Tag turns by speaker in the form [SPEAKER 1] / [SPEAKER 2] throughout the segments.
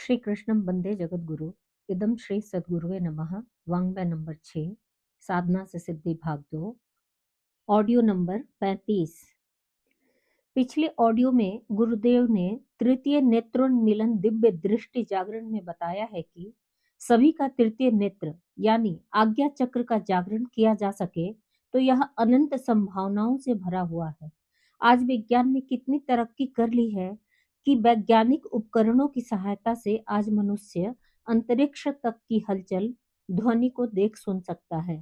[SPEAKER 1] श्री कृष्णम वंदे जगद्गुरु। इदम श्री सद्गुरुवे नमः। वांग्मय नंबर 6, साधना से सिद्धि भाग 2, ऑडियो नंबर 35। पिछले ऑडियो में गुरुदेव ने तृतीय नेत्रोन्मीलन दिव्य दृष्टि जागरण में बताया है कि सभी का तृतीय नेत्र यानी आज्ञा चक्र का जागरण किया जा सके तो यह अनंत संभावनाओं से भरा हुआ है। आज विज्ञान ने कितनी तरक्की कर ली है कि वैज्ञानिक उपकरणों की सहायता से आज मनुष्य अंतरिक्ष तक की हलचल ध्वनि को देख सुन सकता है,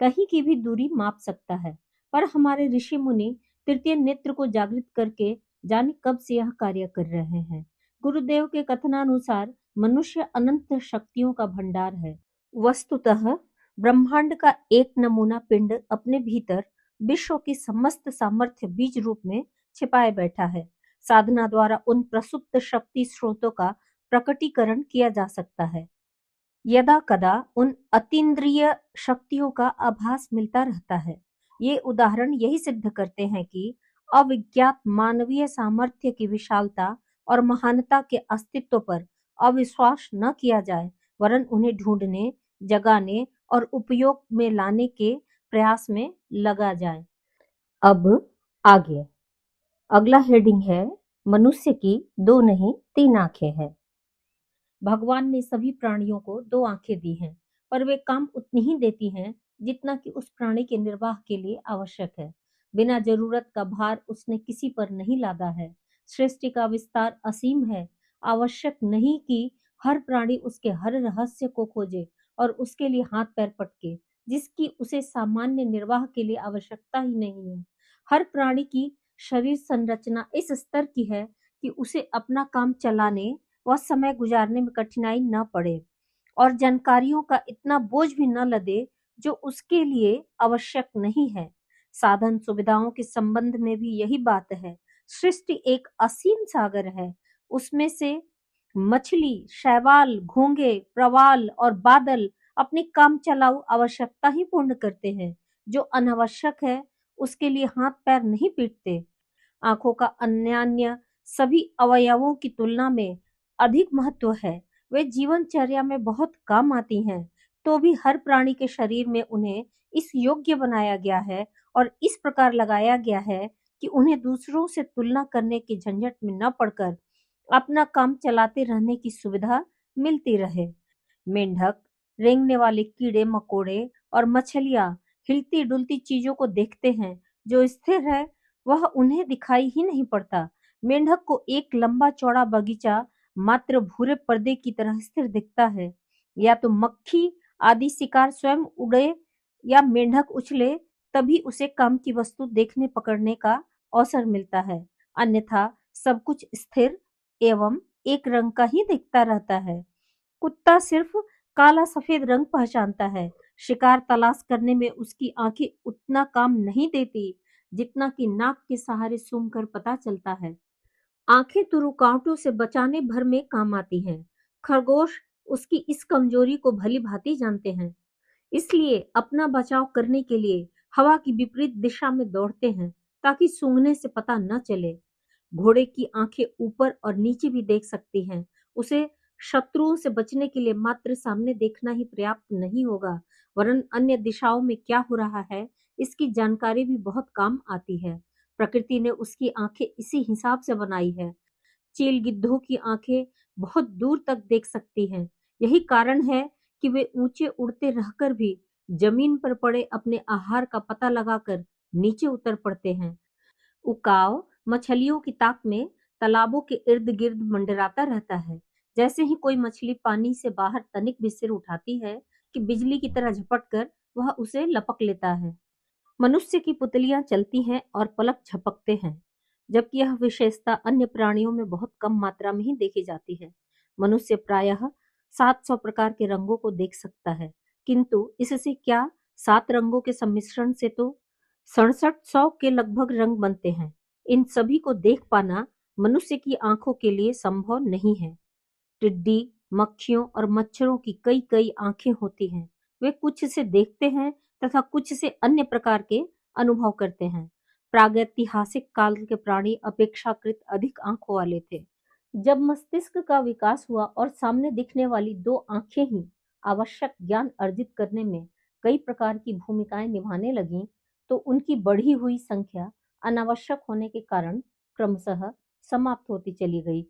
[SPEAKER 1] कहीं की भी दूरी माप सकता है। पर हमारे ऋषि मुनि तृतीय नेत्र को जागृत करके जाने कब से यह कार्य कर रहे हैं। गुरुदेव के कथनानुसार मनुष्य अनंत शक्तियों का भंडार है। वस्तुतः ब्रह्मांड का एक नमूना पिंड अपने भीतर विश्व की समस्त सामर्थ्य बीज रूप में छिपाए बैठा है। साधना द्वारा उन प्रसुप्त शक्ति स्रोतों का प्रकटीकरण किया जा सकता है। यदा कदा उन अतीन्द्रिय शक्तियों का आभास मिलता रहता है। ये उदाहरण यही सिद्ध करते हैं कि अविज्ञात मानवीय सामर्थ्य की विशालता और महानता के अस्तित्व पर अविश्वास न किया जाए, वरन उन्हें ढूंढने, जगाने और उपयोग में लाने के प्रयास में लगा जाए। अब आगे अगला हेडिंग है, मनुष्य की 2 नहीं 3 आंखें हैं। भगवान ने सभी प्राणियों को 2 आंखें दी हैं, पर वे काम उतनी ही देती हैं जितना कि उस प्राणी के निर्वाह के लिए आवश्यक है। बिना जरूरत का भार उसने किसी पर नहीं लादा है। सृष्टि का विस्तार असीम है। आवश्यक नहीं कि हर प्राणी उसके हर रहस्य को खोजे और उसके लिए हाथ पैर पटके, जिसकी उसे सामान्य निर्वाह के लिए आवश्यकता ही नहीं है। हर प्राणी की शरीर संरचना इस स्तर की है कि उसे अपना काम चलाने व समय गुजारने में कठिनाई न पड़े और जानकारियों का इतना बोझ भी न लदे जो उसके लिए आवश्यक नहीं है। साधन सुविधाओं के संबंध में भी यही बात है। सृष्टि एक असीम सागर है। उसमें से मछली, शैवाल, घोंगे, प्रवाल और बादल अपनी काम चलाऊ आवश्यकता ही पूर्ण करते हैं। जो अनावश्यक है उसके लिए हाथ पैर नहीं पीटते। आंखों का अन्यान्य सभी अवयवों की तुलना में अधिक महत्व है। वे जीवनचर्या में बहुत काम आती हैं, तो भी हर प्राणी के शरीर में उन्हें इस योग्य बनाया गया है और इस प्रकार लगाया गया है कि उन्हें दूसरों से तुलना करने की झंझट में न पड़कर अपना काम चलाते रहने की सुविधा मिलती रहे। मेंढक, रेंगने वाले कीड़े मकोड़े और मछलियां हिलती डुलती चीजों को देखते हैं। जो स्थिर है वह उन्हें दिखाई ही नहीं पड़ता। मेंढक को एक लंबा चौड़ा बगीचा मात्र भूरे पर्दे की तरह स्थिर दिखता है। या तो मक्खी आदि शिकार स्वयं उड़े या मेंढक उछले, तभी उसे काम की वस्तु देखने पकड़ने का अवसर मिलता है। अन्यथा सब कुछ स्थिर एवं एक रंग का ही दिखता रहता है। कुत्ता सिर्फ काला सफेद रंग पहचानता है। शिकार तलाश करने में उसकी आंखें उतना काम नहीं देती जितना कि नाक के सहारे सूंघकर पता चलता है। आंखें तो रुकावटों से बचाने भर में काम आती हैं। खरगोश उसकी इस कमजोरी को भली भांति जानते हैं, इसलिए अपना बचाव करने के लिए हवा की विपरीत दिशा में दौड़ते हैं ताकि सूंघने से पता न चले। घोड़े की आंखें ऊपर और नीचे भी देख सकती हैं। उसे शत्रुओं से बचने के लिए मात्र सामने देखना ही पर्याप्त नहीं होगा, वरन अन्य दिशाओं में क्या हो रहा है इसकी जानकारी भी बहुत काम आती है। प्रकृति ने उसकी आंखें इसी हिसाब से बनाई है। चील गिद्धों की आंखें बहुत दूर तक देख सकती हैं। यही कारण है कि वे ऊंचे उड़ते रहकर भी जमीन पर पड़े अपने आहार का पता लगाकर नीचे उतर पड़ते हैं। उकाव मछलियों की ताक में तालाबों के इर्द गिर्द मंडराता रहता है। जैसे ही कोई मछली पानी से बाहर तनिक भी सिर उठाती है कि बिजली की तरह झपट कर वह उसे लपक लेता है। मनुष्य की पुतलियां चलती हैं और पलक झपकते हैं, जबकि यह विशेषता अन्य प्राणियों में बहुत कम मात्रा में ही देखी जाती है। मनुष्य प्रायः 700 प्रकार के रंगों को देख सकता है, किंतु इससे क्या 7 रंगों के सम्मिश्रण से तो 6700 के लगभग रंग बनते हैं। इन सभी को देख पाना मनुष्य की आंखों के लिए संभव नहीं है। टिड्डी, मक्खियों और मच्छरों की कई कई आंखें होती हैं। वे कुछ से देखते हैं तथा कुछ से अन्य प्रकार के अनुभव करते हैं। प्रागैतिहासिक काल के प्राणी अपेक्षाकृत अधिक आंखों वाले थे। जब मस्तिष्क का विकास हुआ और सामने दिखने वाली दो आंखें ही आवश्यक ज्ञान अर्जित करने में कई प्रकार की भूमिकाएं निभाने लगीं, तो उनकी बढ़ी हुई संख्या अनावश्यक होने के कारण क्रमशः समाप्त होती चली गई।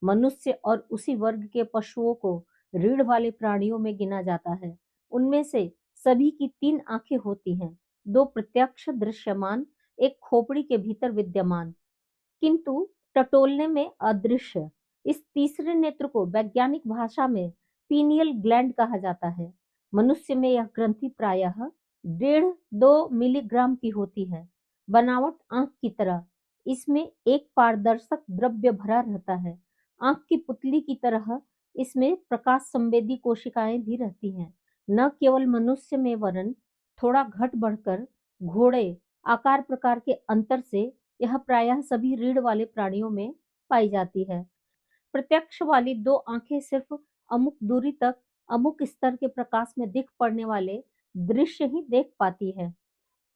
[SPEAKER 1] मनुष्य और उसी वर्ग के पशुओं को रीढ़ वाले प्राणियों में गिना जाता है। उनमें से सभी की तीन आंखें होती हैं, दो प्रत्यक्ष दृश्यमान, एक खोपड़ी के भीतर विद्यमान, किंतु टटोलने में अदृश्य। इस तीसरे नेत्र को वैज्ञानिक भाषा में पीनियल ग्लैंड कहा जाता है। मनुष्य में यह ग्रंथि प्रायः 1.5-2 मिलीग्राम की होती है। बनावट आंख की तरह इसमें एक पारदर्शक द्रव्य भरा रहता है। आंख की पुतली की तरह इसमें प्रकाश संवेदी कोशिकाएं भी रहती हैं। न केवल मनुष्य में वरन थोड़ा घट बढ़कर घोड़े आकार प्रकार के अंतर से यह प्रायः सभी रीढ़ वाले प्राणियों में पाई जाती है। प्रत्यक्ष वाली दो आंखें सिर्फ अमुक दूरी तक अमुक स्तर के प्रकाश में दिख पड़ने वाले दृश्य ही देख पाती है,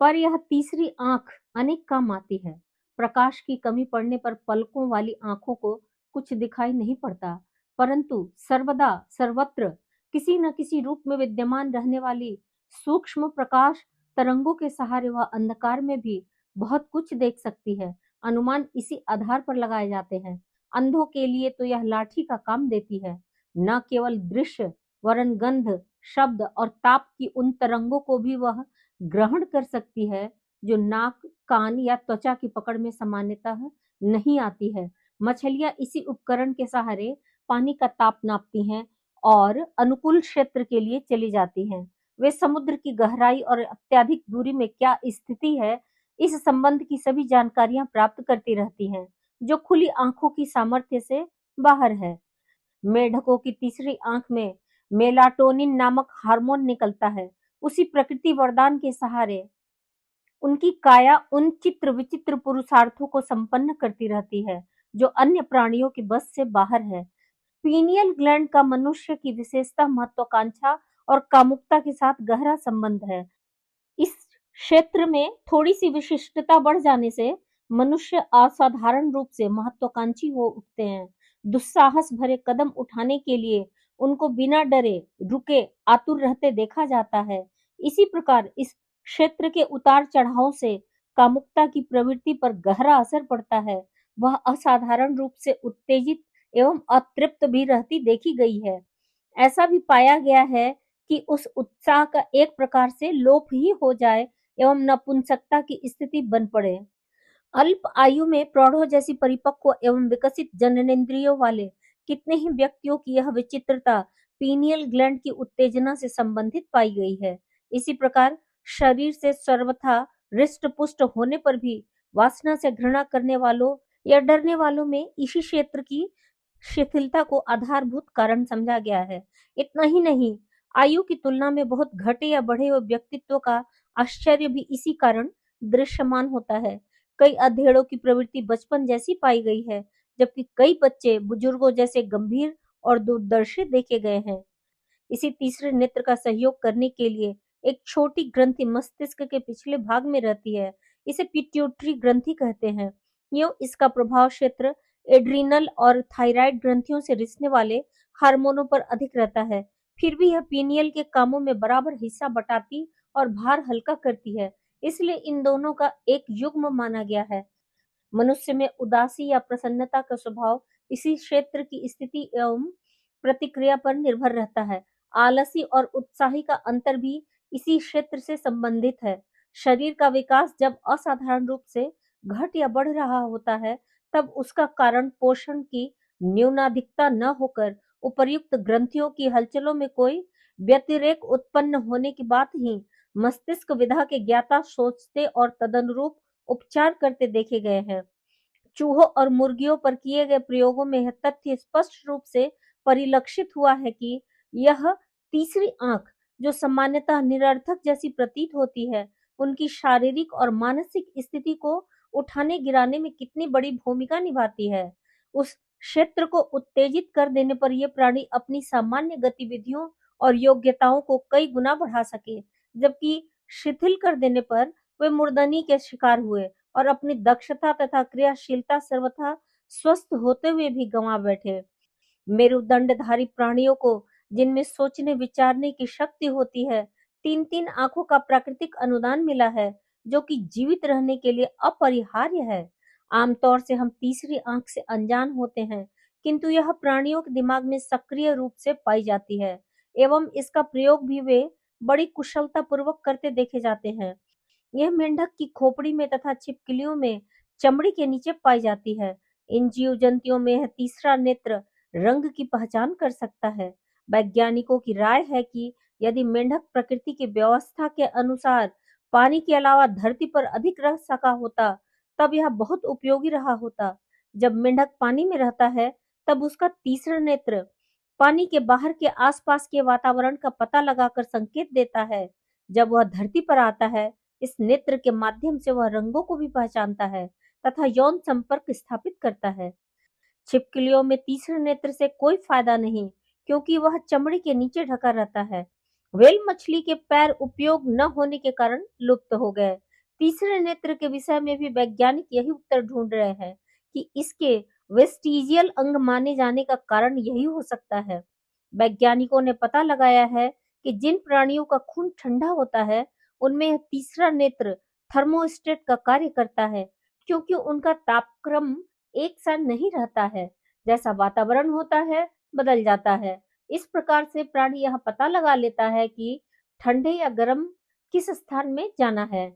[SPEAKER 1] पर यह तीसरी आंख अनेक काम आती है। प्रकाश की कमी पड़ने पर पलकों वाली आंखों को कुछ दिखाई नहीं पड़ता, परंतु सर्वदा सर्वत्र किसी न किसी रूप में विद्यमान रहने वाली सूक्ष्म प्रकाश तरंगों के सहारे वह अंधकार में भी बहुत कुछ देख सकती है। अनुमान इसी आधार पर लगाए जाते हैं। अंधों के लिए तो यह लाठी का काम देती है। न केवल दृश्य वरन गंध, शब्द और ताप की उन तरंगों को भी वह ग्रहण कर सकती है जो नाक, कान या त्वचा की पकड़ में सामान्यतः नहीं आती है। मछलियां इसी उपकरण के सहारे पानी का ताप नापती हैं और अनुकूल क्षेत्र के लिए चली जाती हैं। वे समुद्र की गहराई और अत्यधिक दूरी में क्या स्थिति है, इस संबंध की सभी जानकारियां प्राप्त करती रहती हैं, जो खुली आंखों की सामर्थ्य से बाहर है। मेढकों की तीसरी आंख में मेलाटोनिन नामक हार्मोन निकलता है। उसी प्रकृति वरदान के सहारे उनकी काया उन चित्र विचित्र पुरुषार्थों को संपन्न करती रहती है जो अन्य प्राणियों की बस से बाहर है। पीनियल ग्लैंड का मनुष्य की विशेषता महत्वाकांक्षा और कामुकता के साथ गहरा संबंध है। इस क्षेत्र में थोड़ी सी विशिष्टता बढ़ जाने से मनुष्य असाधारण रूप से महत्वाकांक्षी हो उठते हैं। दुस्साहस भरे कदम उठाने के लिए उनको बिना डरे रुके आतुर रहते देखा जाता है। इसी प्रकार इस क्षेत्र के उतार चढ़ाव से कामुकता की प्रवृत्ति पर गहरा असर पड़ता है। वह असाधारण रूप से उत्तेजित एवं अतृप्त भी रहती देखी गई है। ऐसा भी पाया गया है कि उस उत्साह का एक प्रकार से लोप ही हो जाए एवं नपुंसकता की स्थिति बन पड़े। अल्प आयु में प्रौढ़ों जैसी परिपक्व एवं विकसित जननेंद्रियों वाले कितने ही व्यक्तियों की यह विचित्रता पीनियल ग्लैंड की उत्तेजना से संबंधित पाई गई है। इसी प्रकार शरीर से सर्वथा हृष्ट पुष्ट होने पर भी वासना से घृणा करने वालों या डरने वालों में इसी क्षेत्र की शिथिलता को आधारभूत कारण समझा गया है। इतना ही नहीं, आयु की तुलना में बहुत घटे या बढ़े हुए व्यक्तित्व का आश्चर्य भी इसी कारण दृश्यमान होता है। कई अधेड़ों की प्रवृत्ति बचपन जैसी पाई गई है, जबकि कई बच्चे बुजुर्गों जैसे गंभीर और दूरदर्शी देखे गए हैं। इसी तीसरे नेत्र का सहयोग करने के लिए एक छोटी ग्रंथि मस्तिष्क के पिछले भाग में रहती है। इसे पिट्यूटरी ग्रंथि कहते हैं। यूं इसका प्रभाव क्षेत्र एड्रिनल और थायराइड ग्रंथियों से रिसने वाले हार्मोनों पर अधिक रहता है। फिर भी यह पीनियल के कामों में बराबर हिस्सा बटाती और भार हल्का करती है, इसलिए इन दोनों का एक युग्म माना गया है। मनुष्य में उदासी या प्रसन्नता का स्वभाव इसी क्षेत्र की स्थिति एवं प्रतिक्रिया पर निर्भर रहता है। आलसी और उत्साही का अंतर भी इसी क्षेत्र से संबंधित है। शरीर का विकास जब असाधारण रूप से घट या बढ़ रहा होता है, तब उसका कारण पोषण की न्यूनाधिकता न होकर उपर्युक्त ग्रंथियों की हलचलों में कोई व्यतिरेक उत्पन्न होने की बात ही मस्तिष्क विधा के ज्ञाता सोचते और तदनुरूप उपचार करते देखे गए हैं। चूहों और मुर्गियों पर किए गए प्रयोगों में यह तथ्य स्पष्ट रूप से परिलक्षित हुआ है कि यह तीसरी आंख, जो सामान्यतः निरर्थक जैसी प्रतीत होती है, उनकी शारीरिक और मानसिक स्थिति को उठाने गिराने में कितनी बड़ी भूमिका निभाती है। उस क्षेत्र को उत्तेजित कर देने पर ये प्राणी अपनी सामान्य गतिविधियों और योग्यताओं को कई गुना बढ़ा सके, जबकि शिथिल कर देने पर वे मुर्दनी के शिकार हुए और अपनी दक्षता तथा क्रियाशीलता सर्वथा स्वस्थ होते हुए भी गंवा बैठे। मेरुदंडधारी प्राणियों को, जिनमें सोचने विचारने की शक्ति होती है, 3-3 आंखों का प्राकृतिक अनुदान मिला है, जो कि जीवित रहने के लिए अपरिहार्य है। आमतौर से हम तीसरी आंख से अनजान होते हैं, किंतु यह प्राणियों के दिमाग में सक्रिय रूप से पाई जाती है एवं इसका प्रयोग भी वे बड़ी कुशलता पूर्वक करते देखे जाते हैं। यह मेंढक की खोपड़ी में तथा छिपकलियों में चमड़ी के नीचे पाई जाती है। इन जीव जंतुओं में यह तीसरा नेत्र रंग की पहचान कर सकता है। वैज्ञानिकों की राय है कि यदि मेंढक प्रकृति की व्यवस्था के अनुसार पानी के अलावा धरती पर अधिक रह सका होता, तब यह बहुत उपयोगी रहा होता। जब मेंढक पानी में रहता है, तब उसका तीसरा नेत्र पानी के बाहर के आसपास के वातावरण का पता लगाकर संकेत देता है। जब वह धरती पर आता है, इस नेत्र के माध्यम से वह रंगों को भी पहचानता है तथा यौन संपर्क स्थापित करता है। छिपकलियों में तीसरे नेत्र से कोई फायदा नहीं, क्योंकि वह चमड़ी के नीचे ढका रहता है। व्हेल मछली के पैर उपयोग न होने के कारण लुप्त हो गए। तीसरे नेत्र के विषय में भी वैज्ञानिक यही उत्तर ढूंढ रहे हैं कि इसके वेस्टिजियल अंग माने जाने का कारण यही हो सकता है। वैज्ञानिकों ने पता लगाया है कि जिन प्राणियों का खून ठंडा होता है, उनमें यह तीसरा नेत्र थर्मोस्टेट का कार्य करता है, क्योंकि उनका तापक्रम एक सा नहीं रहता है। जैसा वातावरण होता है, बदल जाता है। इस प्रकार से प्राणी यह पता लगा लेता है कि ठंडे या गर्म किस स्थान में जाना है।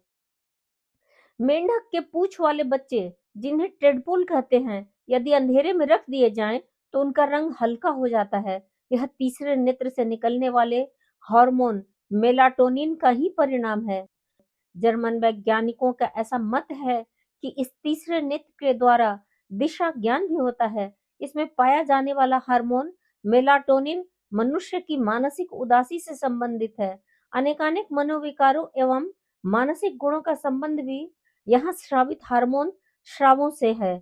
[SPEAKER 1] मेंढक के पूंछ वाले बच्चे, जिन्हें टेडपोल कहते हैं, यदि अंधेरे में रख दिए जाएं, तो उनका रंग हल्का हो जाता है। यह तीसरे नेत्र से निकलने वाले हार्मोन मेलाटोनिन का ही परिणाम है। जर्मन वैज्ञानिकों का ऐसा मत है कि इस तीसरे नेत्र के द्वारा दिशा ज्ञान भी होता है। इसमें पाया जाने वाला हार्मोन मेलाटोनिन मनुष्य की मानसिक उदासी से संबंधित है। अनेकानेक मनोविकारों एवं मानसिक गुणों का संबंध भी यहाँ स्रावित हार्मोन स्रावों से है।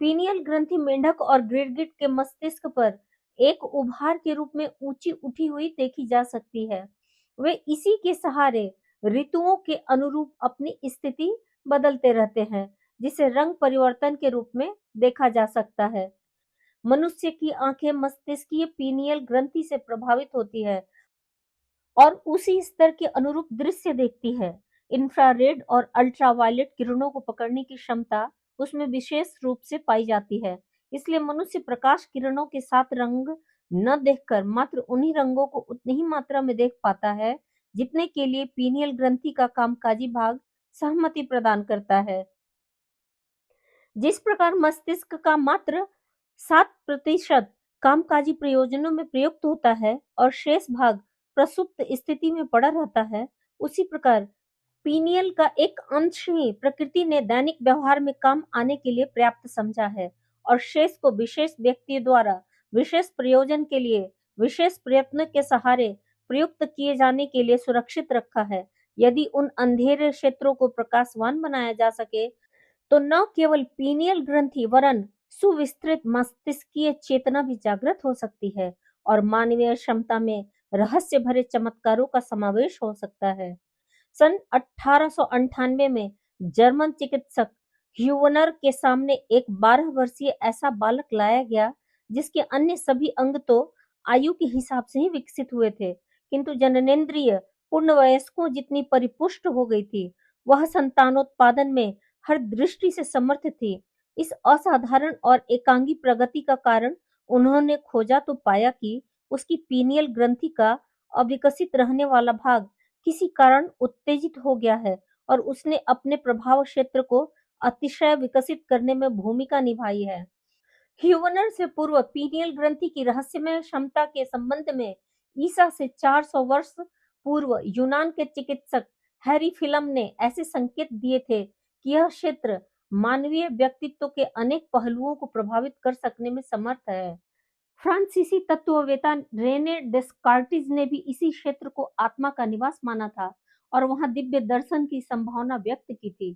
[SPEAKER 1] पीनियल ग्रंथि मेंढक और गिरगिट के मस्तिष्क पर एक उभार के रूप में ऊंची उठी हुई देखी जा सकती है। वे इसी के सहारे ऋतुओं के अनुरूप अपनी स्थिति बदलते रहते हैं, जिसे रंग परिवर्तन के रूप में देखा जा सकता है। मनुष्य की आंखें मस्तिष्कीय पीनियल ग्रंथि से प्रभावित होती है और उसी स्तर के अनुरूप दृश्य देखती है। इंफ्रारेड और अल्ट्रावायलेट किरणों को पकड़ने की क्षमता उसमें विशेष रूप से पाई जाती है। इसलिए मनुष्य प्रकाश किरणों के साथ रंग न देखकर मात्र उन्हीं रंगों को उतनी ही मात्रा में देख पाता है, जितने के लिए पीनियल ग्रंथि का कामकाजी भाग सहमति प्रदान करता है। जिस प्रकार मस्तिष्क का मात्र 7% कामकाजी प्रयोजनों में प्रयुक्त होता है और शेष भाग प्रसुप्त स्थिति में पड़ा रहता है, उसी प्रकार पीनियल का एक अंश ही प्रकृति ने दैनिक व्यवहार में काम आने के लिए पर्याप्त समझा है और शेष को विशेष व्यक्ति द्वारा विशेष प्रयोजन के लिए विशेष प्रयत्न के सहारे प्रयुक्त किए जाने के लिए सुरक्षित रखा है। यदि उन अंधेरे क्षेत्रों को प्रकाशवान बनाया जा सके, तो न केवल पीनियल ग्रंथि वरन सुविस्तृत मस्तिष्कीय चेतना भी जागृत हो सकती है और मानवीय क्षमता में रहस्य भरे चमत्कारों का समावेश हो सकता है। सन 1898 में जर्मन चिकित्सक ह्यूवनर के सामने एक 12 वर्षीय ऐसा बालक लाया गया, जिसके अन्य सभी अंग तो आयु के हिसाब से ही विकसित हुए थे, किंतु जननेंद्रिय पूर्ण वयस्कों जितनी परिपुष्ट हो गई थी। वह संतानोत्पादन में हर दृष्टि से समर्थ थी। इस असाधारण और एकांगी प्रगति का कारण उन्होंने खोजा तो पाया कि उसकी पीनियल ग्रंथि का अविकसित रहने वाला भाग किसी कारण उत्तेजित हो गया है और उसने अपने प्रभाव क्षेत्र को अतिशय विकसित करने में भूमिका निभाई है। ह्यूवनर से पूर्व पीनियल ग्रंथि की रहस्यमय क्षमता के संबंध में ईसा से 400 वर्ष पूर्व यूनान के चिकित्सक हैरी फिलम ने ऐसे संकेत दिए थे कि यह क्षेत्र मानवीय व्यक्तित्व के अनेक पहलुओं को प्रभावित कर सकने में समर्थ है। फ्रांसीसी तत्ववेता रेने डेस्कार्टिस ने भी इसी क्षेत्र को आत्मा का निवास माना था और वहां दिव्य दर्शन की संभावना व्यक्त की थी।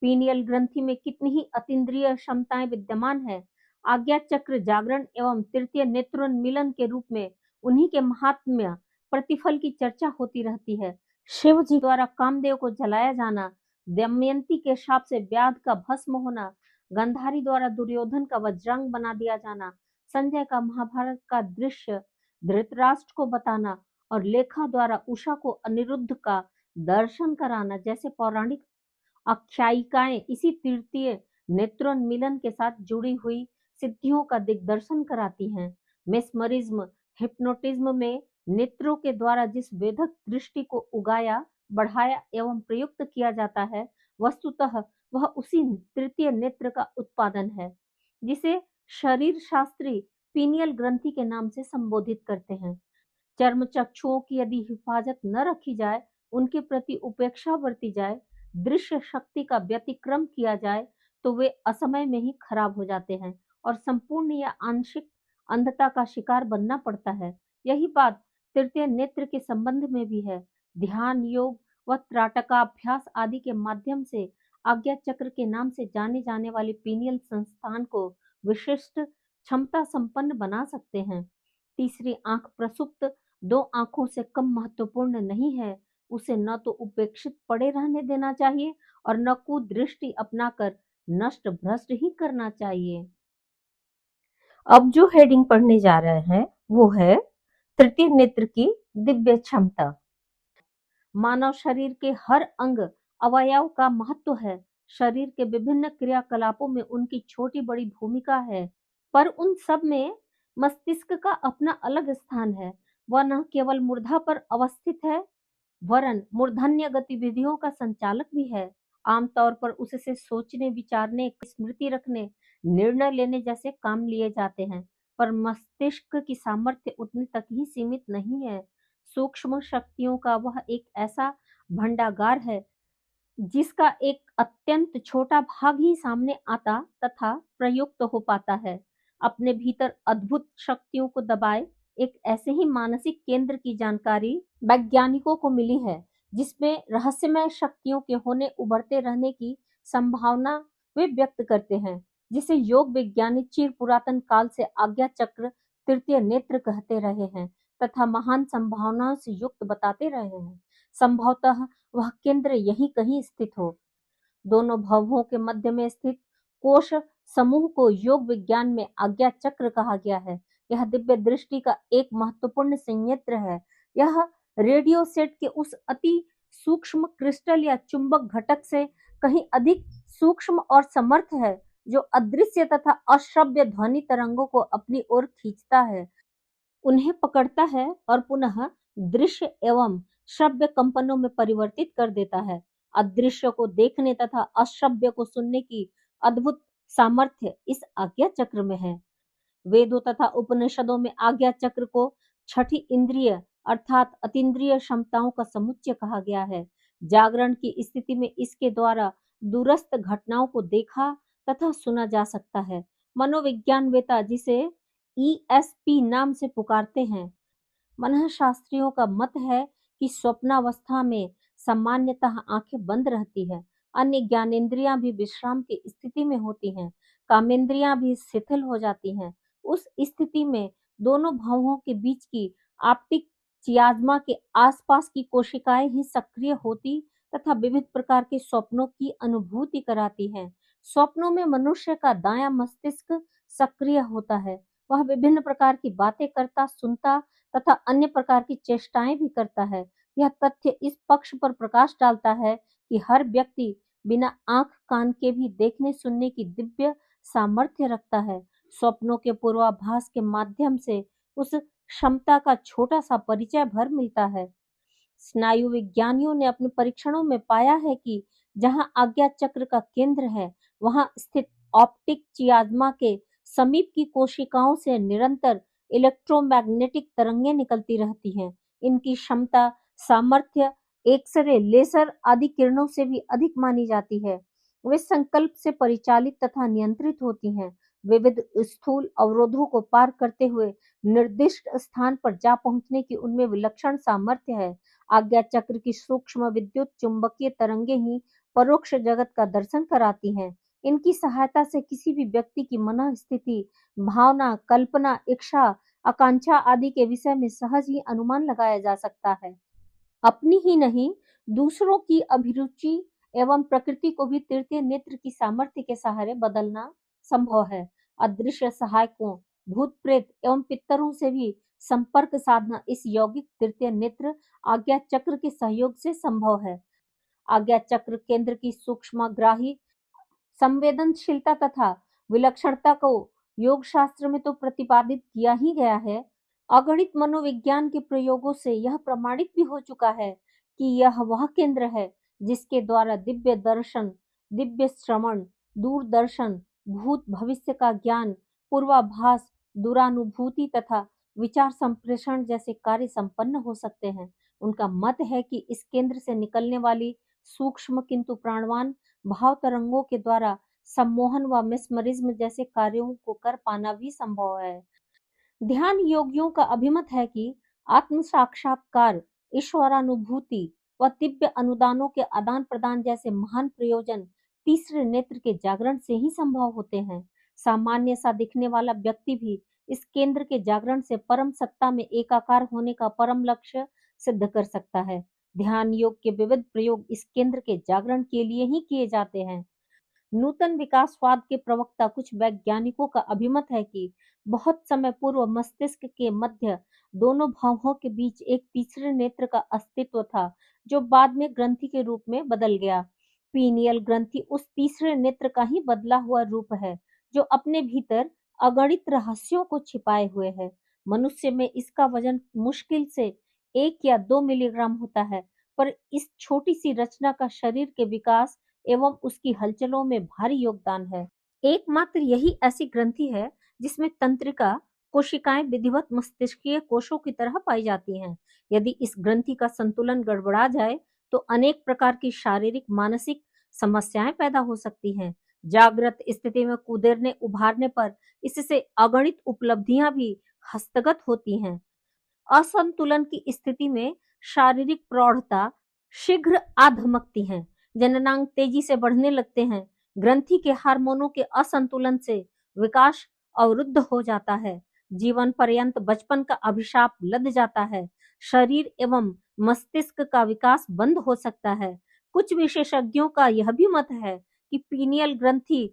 [SPEAKER 1] पीनियल ग्रंथि में कितनी ही अतीन्द्रिय क्षमताएं विद्यमान है। आज्ञा चक्र जागरण एवं तृतीय नेत्रोन्मीलन के रूप में उन्हीं के महात्म्य प्रतिफल की चर्चा होती रहती है। शिव जी द्वारा कामदेव को जलाया जाना, दमयंती के शाप से व्याध का भस्म होना, गांधारी द्वारा दुर्योधन का वज्रांग बना दिया जाना, संजय का महाभारत का दृश्य धृतराष्ट्र को बताना और लेखा द्वारा उषा को अनिरुद्ध का दर्शन कराना जैसे पौराणिक आख्यायिकाएं इसी तृतीय नेत्रोन्मीलन के साथ जुड़ी हुई सिद्धियों का दिग्दर्शन कराती हैं। मेस्मरिज्म, हिप्नोटिज्म में नेत्रों के द्वारा जिस वेधक दृष्टि को उगाया, बढ़ाया एवं प्रयुक्त किया जाता है, वस्तुतः वह उसी तृतीय नेत्र का उत्पादन है, जिसे शरीर शास्त्री पीनियल ग्रंथि के नाम से संबोधित करते हैं। चर्म चक्षुओं की यदि हिफाजत न रखी जाए, उनके प्रति उपेक्षा बरती जाए, दृश्य शक्ति का व्यतिक्रम किया जाए, तो वे असमय में ही खराब हो जाते हैं और संपूर्ण या आंशिक अंधता का शिकार बनना पड़ता है। यही बात तृतीय नेत्र के संबंध में भी है। ध्यान, योग व त्राटकाभ्यास आदि के माध्यम से आज्ञा चक्र के नाम से जाने जाने वाले पीनियल संस्थान को विशिष्ट क्षमता संपन्न बना सकते हैं। तीसरी आंख प्रसुप्त दो आंखों से कम महत्वपूर्ण नहीं है। उसे न तो उपेक्षित पड़े रहने देना चाहिए और न कुदृष्टि अपनाकर नष्ट भ्रष्ट ही करना चाहिए। अब जो हेडिंग पढ़ने जा रहे हैं वो है तृतीय नेत्र की दिव्य क्षमता। मानव शरीर के हर अंग अवयव का महत्व है। शरीर के विभिन्न क्रियाकलापों में उनकी छोटी बड़ी भूमिका है, पर उन सब में मस्तिष्क का अपना अलग स्थान है। वह न केवल मूर्धा पर अवस्थित है, वरन मूर्धन्य गतिविधियों का संचालक भी है। आमतौर पर उससे सोचने, विचारने, स्मृति रखने, निर्णय लेने जैसे काम लिए जाते हैं, पर मस्तिष्क की सामर्थ्य उतनी तक ही सीमित नहीं है। सूक्ष्म शक्तियों का वह एक ऐसा भंडागार है जिसका एक अत्यंत छोटा भाग ही सामने आता तथा प्रयुक्त हो पाता है। अपने भीतर अद्भुत शक्तियों को दबाए एक ऐसे ही मानसिक केंद्र की जानकारी वैज्ञानिकों को मिली है, जिसमें रहस्यमय शक्तियों के होने उभरते रहने की संभावना वे व्यक्त करते हैं, जिसे योग विज्ञानी चिर पुरातन काल से आज्ञा चक्र तृतीय नेत्र कहते रहे हैं तथा महान संभावनाओं से युक्त बताते रहे हैं। संभवतः वह केंद्र यहीं कहीं स्थित हो। दोनों भवों के मध्य में स्थित कोश समूह को योग विज्ञान में आज्ञा चक्र कहा गया है। यह दिव्य दृष्टि का एक महत्वपूर्ण संयंत्र है। यह रेडियो सेट के उस अति सूक्ष्म क्रिस्टल या चुंबक घटक से कहीं अधिक सूक्ष्म और समर्थ है, जो अदृश्य तथा अश्रव्य ध्वनि तरंगों को अपनी ओर खींचता है, उन्हें पकड़ता है और पुनः दृश्य एवं श्रव्य कंपनों में परिवर्तित कर देता है। अदृश्य को देखने तथा अश्रव्य को सुनने की अद्भुत सामर्थ्य इस आज्ञा चक्र में है। वेदों तथा उपनिषदों में आज्ञा चक्र को छठी इंद्रिय अर्थात अतीन्द्रिय क्षमताओं का समुच्चय कहा गया है। जागरण की स्थिति में इसके द्वारा दूरस्थ घटनाओं को देखा तथा सुना जा सकता है। मनोविज्ञानवेत्ता जिसे ईएसपी नाम से पुकारते हैं, मनःशास्त्रियों का मत है कि स्वप्नावस्था में सामान्यतः आंखें बंद रहती है। अन्य ज्ञानेंद्रियां भी विश्राम की स्थिति में होती हैं, कामेंद्रियां भी शिथिल हो जाती हैं। उस स्थिति में दोनों भावों के बीच की ऑप्टिक चियाज्मा के आसपास की कोशिकाएं ही सक्रिय होती तथा विविध प्रकार के स्वप्नों की अनुभूति कराती हैं। स्वप्नों में मनुष्य का दायां मस्तिष्क सक्रिय होता है। वह विभिन्न प्रकार की बातें करता, सुनता तथा अन्य प्रकार की चेष्टाएं भी करता है। यह तथ्य इस पक्ष पर प्रकाश डालता है कि हर व्यक्ति बिना आंख कान के भी देखने सुनने की दिव्य सामर्थ्य रखता है। स्वप्नों के पूर्वाभास के माध्यम से उस क्षमता का छोटा सा परिचय भर मिलता है। स्नायु विज्ञानियों ने अपने परीक्षणों में पाया है कि जहां आज्ञा चक्र का केंद्र है, वहां स्थित ऑप्टिक चियाज्मा के समीप की कोशिकाओं से निरंतर इलेक्ट्रोमैग्नेटिक तरंगें निकलती रहती हैं। इनकी क्षमता, सामर्थ्य एक्सरे, लेजर आदि किरणों से भी अधिक मानी जाती है। वे संकल्प से परिचालित तथा नियंत्रित होती हैं। विविध स्थूल अवरोधों को पार करते हुए निर्दिष्ट स्थान पर जा पहुंचने की उनमें विलक्षण सामर्थ्य है। आज्ञा चक्र की सूक्ष्म विद्युत चुंबकीय तरंगें ही परोक्ष जगत का दर्शन कराती हैं। इनकी सहायता से किसी भी व्यक्ति की मन स्थिति, भावना, कल्पना, इच्छा, आकांक्षा आदि के विषय में सहज ही अनुमान लगाया जा सकता है। अपनी ही नहीं, दूसरों की अभिरुचि एवं प्रकृति को भी तृतीय नेत्र की सामर्थ्य के सहारे बदलना संभव है। अदृश्य सहायकों, भूत प्रेत एवं पितरों से भी संपर्क साधना इस यौगिक तृतीय नेत्र आज्ञा चक्र के सहयोग से संभव है। आज्ञा चक्र केंद्र की सूक्ष्मग्राही संवेदनशीलता तथा विलक्षणता को योग शास्त्र में तो प्रतिपादित किया ही गया है। अगणित मनोविज्ञान के प्रयोगों से यह प्रमाणित भी हो चुका है कि यह वह केंद्र है जिसके द्वारा दिव्य दर्शन, दिव्य श्रवण, दूरदर्शन, भूत भविष्य का ज्ञान, पूर्वाभास, दूरानुभूति तथा विचार संप्रेषण जैसे कार्य संपन्न हो सकते हैं। उनका मत है कि इस केंद्र से निकलने वाली सूक्ष्म किंतु प्राणवान भाव तरंगों के द्वारा सम्मोहन व मेस्मरिज्म जैसे कार्यों को कर पाना भी संभव है। ध्यान योगियों का अभिमत है कि आत्म साक्षात्कार, ईश्वरानुभूति व दिव्य अनुदानों के आदान प्रदान जैसे महान प्रयोजन तीसरे नेत्र के जागरण से ही संभव होते हैं। सामान्य सा दिखने वाला व्यक्ति भी इस केंद्र के जागरण से परम सत्ता में एकाकार होने का परम लक्ष्य सिद्ध कर सकता है। ध्यान योग के विविध प्रयोग इस केंद्र के जागरण के लिए ही किए जाते हैं। नूतन विकासवाद के प्रवक्ता कुछ वैज्ञानिकों का अभिमत है कि बहुत समय पूर्व मस्तिष्क के मध्य दोनों भावों के बीच एक तीसरे नेत्र का अस्तित्व था, जो बाद में ग्रंथि के रूप में बदल गया। पीनियल ग्रंथि उस तीसरे नेत्र का ही बदला हुआ रूप है, जो अपने भीतर अगणित रहस्यों को छिपाए हुए है। मनुष्य में इसका वजन मुश्किल से 1 या 2 मिलीग्राम होता है, पर इस छोटी सी रचना का शरीर के विकास एवं उसकी हलचलों में भारी योगदान है। एकमात्र यही ऐसी ग्रंथि है जिसमें तंत्रिका कोशिकाएं विधिवत मस्तिष्कीय कोशों की तरह पाई जाती हैं। यदि इस ग्रंथि का संतुलन गड़बड़ा जाए तो अनेक प्रकार की शारीरिक मानसिक समस्याएं पैदा हो सकती हैं। जागृत स्थिति में कुदेरने उभारने पर इससे अगणित उपलब्धियां भी हस्तगत होती हैं। असंतुलन की स्थिति में शारीरिक प्रौढ़ता शीघ्र आधमकती है, जननांग तेजी से बढ़ने लगते हैं, ग्रंथि के हार्मोनों के असंतुलन से विकास अवरुद्ध हो जाता है, जीवन पर्यंत बचपन का अभिशाप लद जाता है, शरीर एवं मस्तिष्क का विकास बंद हो सकता है। कुछ विशेषज्ञों का यह भी मत है कि पीनियल ग्रंथि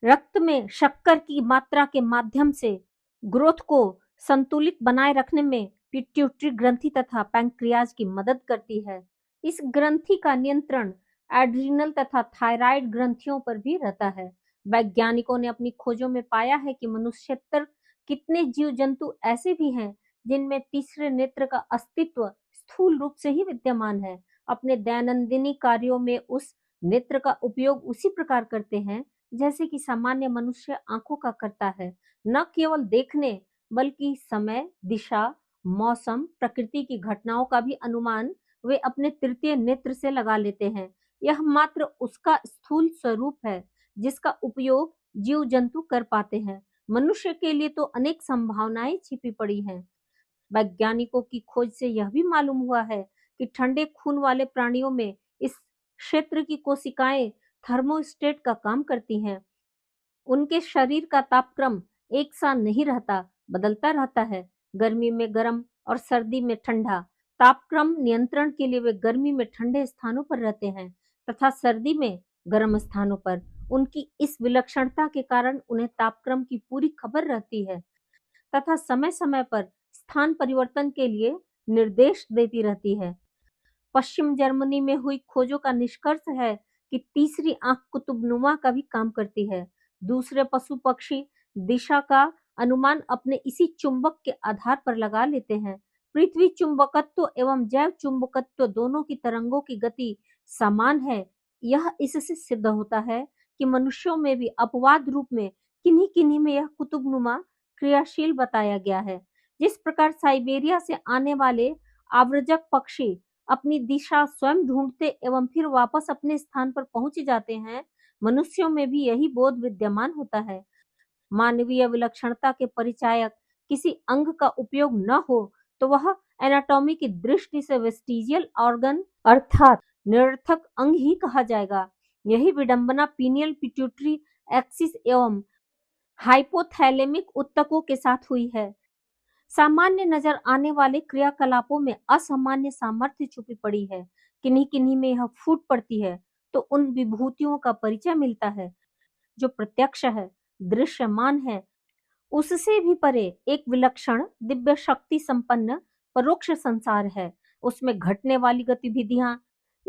[SPEAKER 1] रक्त में शक्कर की मात्रा के माध्यम से ग्रोथ को संतुलित बनाए रखने में पिट्यूटरी ग्रंथि तथा पैंक्रियाज की मदद करती है। इस ग्रंथि का नियंत्रण एड्रिनल तथा थायराइड ग्रंथियों पर भी रहता है। वैज्ञानिकों ने अपनी खोजों में पाया है कि मनुष्यतर कितने जीव जंतु ऐसे भी हैं जिनमें तीसरे नेत्र का अस्तित्व स्थूल रूप से ही विद्यमान है। अपने दैनंदिनी कार्यों में उस नेत्र का उपयोग उसी प्रकार करते हैं जैसे कि सामान्य मनुष्य आंखों का करता है। न केवल देखने बल्कि समय, दिशा, मौसम, प्रकृति की घटनाओं का भी अनुमान वे अपने तृतीय नेत्र से लगा लेते हैं। यह मात्र उसका स्थूल स्वरूप है जिसका उपयोग जीव जंतु कर पाते हैं। मनुष्य के लिए तो अनेक संभावनाएं छिपी पड़ी हैं। वैज्ञानिकों की खोज से यह भी मालूम हुआ है कि ठंडे खून वाले प्राणियों में इस क्षेत्र की कोशिकाएं थर्मोस्टेट का काम करती हैं। उनके शरीर का तापक्रम एक सा नहीं रहता, बदलता रहता है। गर्मी में गर्म और सर्दी में ठंडा। तापक्रम नियंत्रण के लिए वे गर्मी में ठंडे स्थानों पर रहते हैं तथा सर्दी में गर्म स्थानों पर। उनकी इस विलक्षणता के कारण उन्हें तापक्रम की पूरी खबर रहती है तथा समय समय पर स्थान परिवर्तन के लिए निर्देश देती रहती है। पश्चिम जर्मनी में हुई खोजों का निष्कर्ष है कि तीसरी आंख कुतुबनुमा का भी काम करती है। दूसरे पशु पक्षी दिशा का अनुमान अपने इसी चुंबक के आधार पर लगा लेते हैं। पृथ्वी चुंबकत्व एवं जैव चुंबकत्व दोनों की तरंगों की गति समान है। यह इससे सिद्ध होता है कि मनुष्यों में भी अपवाद रूप में किन्हीं किन्हीं में यह कुतुबनुमा क्रियाशील बताया गया है। जिस प्रकार साइबेरिया से आने वाले आव्रजक पक्षी अपनी दिशा स्वयं ढूंढते एवं फिर वापस अपने स्थान पर पहुंच जाते हैं, मनुष्यों में भी यही बोध विद्यमान होता है। मानवीय विलक्षणता के परिचायक किसी अंग का उपयोग न हो तो वह एनाटॉमी की दृष्टि से वेस्टिजियल ऑर्गन अर्थात निरर्थक अंग ही कहा जाएगा। यही विडंबना पीनियल पिट्यूटरी एक्सिस एवं हाइपोथैलेमिक उत्तकों के साथ हुई है। सामान्य नजर आने वाले क्रियाकलापों में असामान्य सामर्थ्य छुपी पड़ी है। किन्हीं किन्हीं में यह फूट पड़ती है तो उन विभूतियों का परिचय मिलता है जो प्रत्यक्ष है, दृश्यमान है, उससे भी परे एक विलक्षण दिव्य शक्ति संपन्न परोक्ष संसार है। उसमें घटने वाली गतिविधियां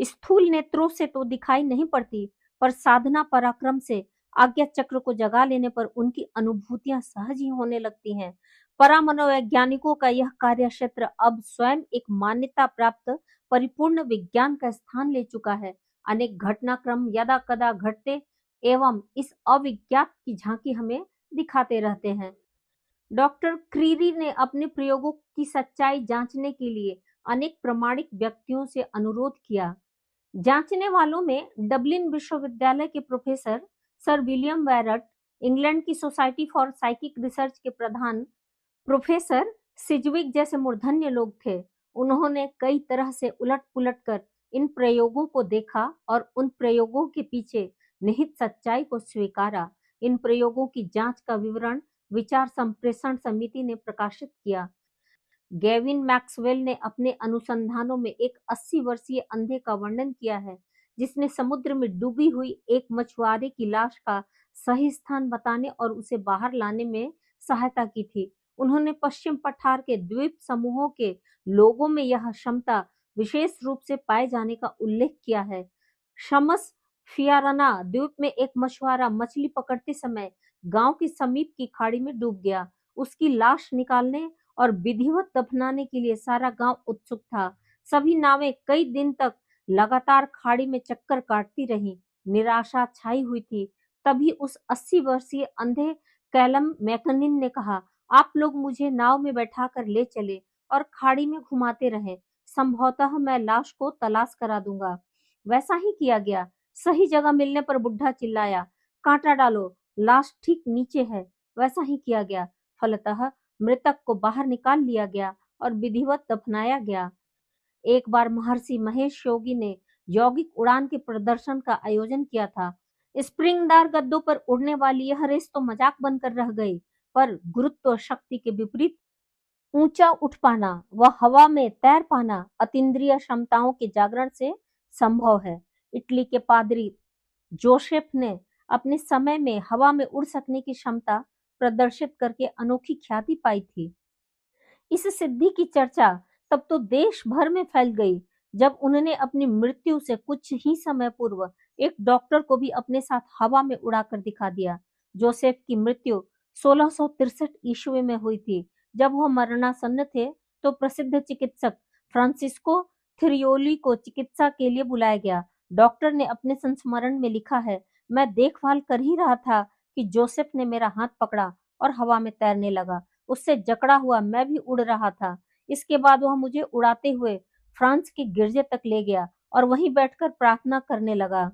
[SPEAKER 1] स्थूल नेत्रों से तो दिखाई नहीं पड़ती, पर साधना पराक्रम से आज्ञा चक्र को जगा लेने पर उनकी अनुभूतियां सहज ही होने लगती हैं। परामनोवैज्ञानिकों का यह कार्य क्षेत्र अब स्वयं एक मान्यता प्राप्त परिपूर्ण विज्ञान का स्थान ले चुका है। अनेक घटनाक्रम यदा कदा घटते एवं इस अविज्ञात की झांकी हमें दिखाते रहते हैं। डॉक्टर क्रीरी ने अपने प्रयोगों की सच्चाई जांचने के लिए अनेक प्रामाणिक व्यक्तियों से अनुरोध किया। जांचने वालों में डबलिन विश्वविद्यालय के प्रोफेसर सर विलियम वैरट, इंग्लैंड की सोसाइटी फॉर साइकिक रिसर्च के प्रधान प्रोफेसर सिजविक जैसे मूर्धन्य लोग थे। उन्होंने कई तरह से उलट-पुलट कर इन प्रयोगों को देखा और उन प्रयोगों के पीछे निहित सच्चाई को स्वीकारा। इन प्रयोगों की जांच का विवरण विचार संप्रेषण समिति ने प्रकाशित किया। गेविन मैक्सवेल ने अपने अनुसंधानों में एक 80 वर्षीय अंधे का वर्णन किया है, जिसने समुद्र में डूबी हुई एक मछुआरे की लाश का सही स्थान बताने और उसे बाहर लाने में सहायता की थी। उन्होंने पश्चिम पठार के द्वीप समूहों के लोगों में यह क्षमता विशेष रूप से पाए जाने का उल्लेख किया है। शमस फियाराना द्वीप में एक मछुआरा मछली पकड़ते समय गांव के समीप की खाड़ी में डूब गया। उसकी लाश निकालने और विधिवत दफनाने के लिए सारा गांव उत्सुक था। सभी नावें कई दिन तक लगातार खाड़ी में चक्कर काटती रहीं। निराशा छाई हुई थी। तभी उस 80 वर्षीय अंधे कैलम मैकनिन ने कहा, आप लोग मुझे नाव में बैठाकर ले चले और खाड़ी में घुमाते रहे। संभवतः मैं लाश को तलाश करा दूंगा। वैसा ही किया गया। सही जगह मिलने पर बुढ़ा चिल्लाया, कांटा डालो, लाश ठीक नीचे है। वैसा ही किया गया। फलतः मृतक को बाहर निकाल लिया गया और विधिवत दफनाया गया। एक बार महर्षि महेश योगी ने यौगिक उड़ान के प्रदर्शन का आयोजन किया था। स्प्रिंगदार गद्दों पर उड़ने वाली यह रेस तो मजाक बनकर रह गई, पर गुरुत्व शक्ति के विपरीत ऊंचा उठ पाना व हवा में तैर पाना अतीन्द्रिय क्षमताओं के जागरण से संभव है। इटली के पादरी जोसेफ ने अपने समय में हवा में उड़ सकने की क्षमता प्रदर्शित करके अनोखी ख्याति पाई थी। इस सिद्धि की चर्चा तब तो देश भर में फैल गई जब उन्होंने अपनी मृत्यु से कुछ ही समय पूर्व एक डॉक्टर को भी अपने साथ हवा में उड़ाकर दिखा दिया। जोसेफ की मृत्यु 1663 ईस्वी में हुई थी। जब वह मरणासन्न थे तो प्रसिद्ध चिकित्सक फ्रांसिस्को थिरियोली को चिकित्सा के लिए बुलाया गया। डॉक्टर ने अपने संस्मरण में लिखा है, मैं देखभाल कर ही रहा था कि जोसेफ ने मेरा हाथ पकड़ा और हवा में तैरने लगा। उससे जकड़ा हुआ मैं भी उड़ रहा था। इसके बाद वह मुझे उड़ाते हुए फ्रांस के गिरजे तक ले गया और वहीं बैठकर प्रार्थना करने लगा।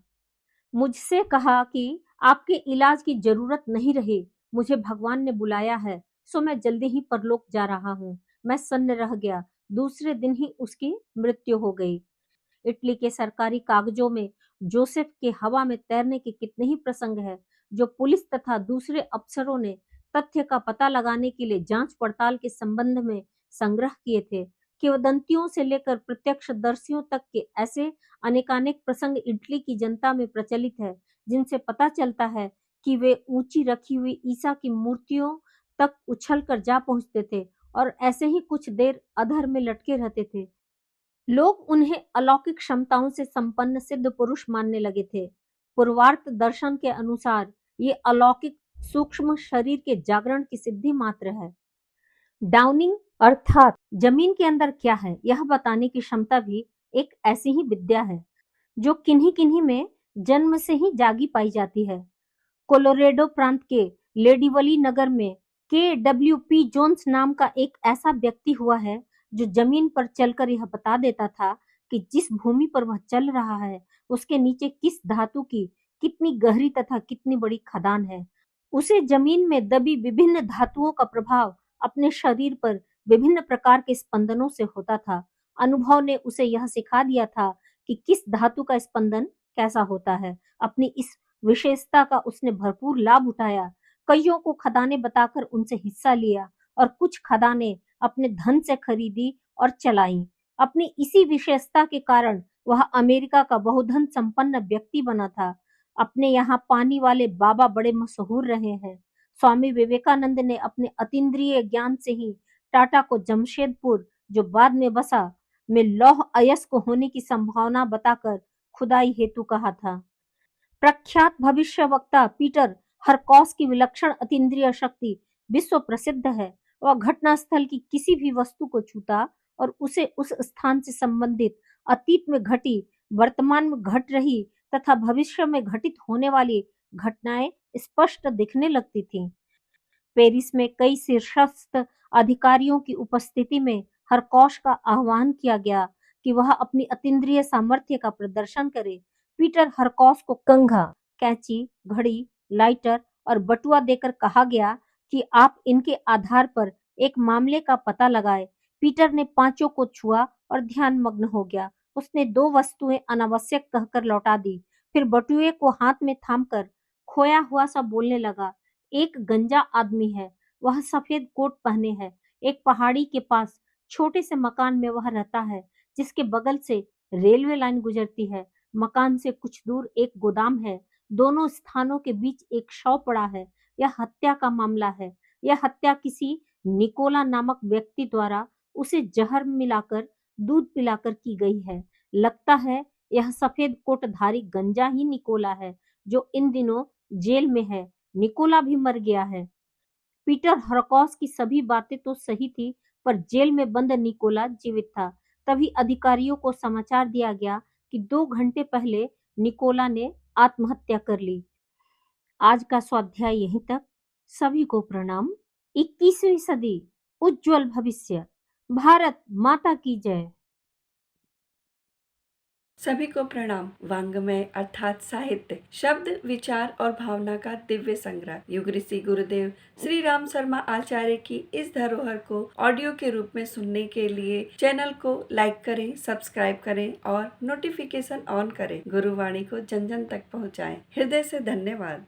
[SPEAKER 1] मुझसे कहा कि आपके इलाज की जरूरत नहीं रही, मुझे भगवान ने बुलाया है, सो मैं जल्दी ही परलोक जा रहा हूँ। मैं सन्न रह गया। दूसरे दिन ही उसकी मृत्यु हो गई। इटली के सरकारी कागजों में जोसेफ के हवा में तैरने के कितने ही प्रसंग हैं, जो पुलिस तथा दूसरे अफसरों ने तथ्य का पता लगाने के लिए जांच पड़ताल के संबंध में संग्रह किए थे। किंवदंतियों से लेकर प्रत्यक्षदर्शियों तक के ऐसे अनेकानेक प्रसंग इटली की जनता में प्रचलित है, जिनसे पता चलता है कि वे ऊंची रखी हुई ईसा की मूर्तियों तक उछलकर जा पहुंचते थे और ऐसे ही कुछ देर अधर में लटके रहते थे। लोग उन्हें अलौकिक क्षमताओं से संपन्न सिद्ध पुरुष मानने लगे थे। पूर्वार्थ दर्शन के अनुसार ये अलौकिक सूक्ष्म शरीर के जागरण की सिद्धि मात्र है। डाउनिंग अर्थात जमीन के अंदर क्या है, यह बताने की क्षमता भी एक ऐसी ही विद्या है जो किन्हीं किन्हीं में जन्म से ही जागी पाई जाती है। कोलोरेडो प्रांत के लेडीवली नगर में के.डब्ल्यू.पी. जोन्स नाम का एक ऐसा व्यक्ति हुआ है जो जमीन पर चलकर यह बता देता था कि जिस भूमि पर वह चल रहा है उसके नीचे किस धातु की कितनी गहरी तथा कितनी बड़ी खदान है। उसे जमीन में दबी विभिन्न धातुओं का प्रभाव अपने शरीर पर विभिन्न प्रकार के स्पंदनों से होता था। अनुभव ने उसे यह सिखा दिया था कि किस धातु का स्पंदन कैसा होता है। अपनी इस विशेषता का उसने भरपूर लाभ उठाया। कईयों को खदानें बताकर उनसे हिस्सा लिया और कुछ खदानें अपने धन से खरीदी और चलाई। अपनी इसी विशेषता के कारण वह अमेरिका का बहुधन संपन्न व्यक्ति बना था। अपने यहाँ पानी वाले बाबा बड़े मशहूर रहे हैं। स्वामी विवेकानंद ने अपने अतीन्द्रिय ज्ञान से ही टाटा को जमशेदपुर, जो बाद में बसा, में लौह अयस्क होने की संभावना बताकर खुदाई हेतु कहा था। प्रख्यात भविष्यवक्ता पीटर हरकॉस की विलक्षण अतीन्द्रिय शक्ति विश्व प्रसिद्ध है। वह घटनास्थल की किसी भी वस्तु को छूता और उसे उस स्थान से संबंधित अतीत में घटी, वर्तमान में घट रही तथा भविष्य में घटित होने वाली घटनाएं स्पष्ट दिखने लगती थीं। पेरिस में कई शीर्षस्थ अधिकारियों की उपस्थिति में हरकॉश का आह्वान किया गया कि वह अपनी अतीन्द्रिय सामर्थ्य का प्रदर्शन करे। पीटर हरकॉश को कंघा, कैंची, घड़ी, लाइटर और बटुआ देकर कहा गया कि आप इनके आधार पर एक मामले का पता लगाएं। पीटर ने पांचों को छुआ और ध्यानमग्न हो गया। उसने दो वस्तुएं अनावश्यक कहकर लौटा दी, फिर बटुए को हाथ में थामकर खोया हुआ सा बोलने लगा। एक गंजा आदमी है, वह सफेद कोट पहने है। एक पहाड़ी के पास छोटे से मकान में वह रहता है, जिसके बगल से रेलवे लाइन गुजरती है। मकान से कुछ दूर एक गोदाम है। दोनों स्थानों के बीच एक शव पड़ा है। यह हत्या का मामला है। यह हत्या किसी निकोला नामक व्यक्ति द्वारा उसे जहर मिलाकर दूध पिलाकर की गई है। लगता है यह सफेद कोटधारी गंजा ही निकोला है, जो इन दिनों जेल में है। निकोला भी मर गया है। पीटर हरकॉस की सभी बातें तो सही थी, पर जेल में बंद निकोला जीवित था। तभी अधिकारियों को समाचार दिया गया कि 2 घंटे पहले निकोला ने आत्महत्या कर ली। आज का स्वाध्याय यहीं तक। सभी को प्रणाम। 21वीं सदी, उज्जवल भविष्य। भारत माता की जय।
[SPEAKER 2] सभी को प्रणाम। वांग्मय अर्थात साहित्य, शब्द, विचार और भावना का दिव्य संग्रह। युग ऋषि गुरुदेव श्री राम शर्मा आचार्य की इस धरोहर को ऑडियो के रूप में सुनने के लिए चैनल को लाइक करें, सब्सक्राइब करें और नोटिफिकेशन ऑन करें। गुरुवाणी को जन जन तक पहुँचाएं। हृदय से धन्यवाद।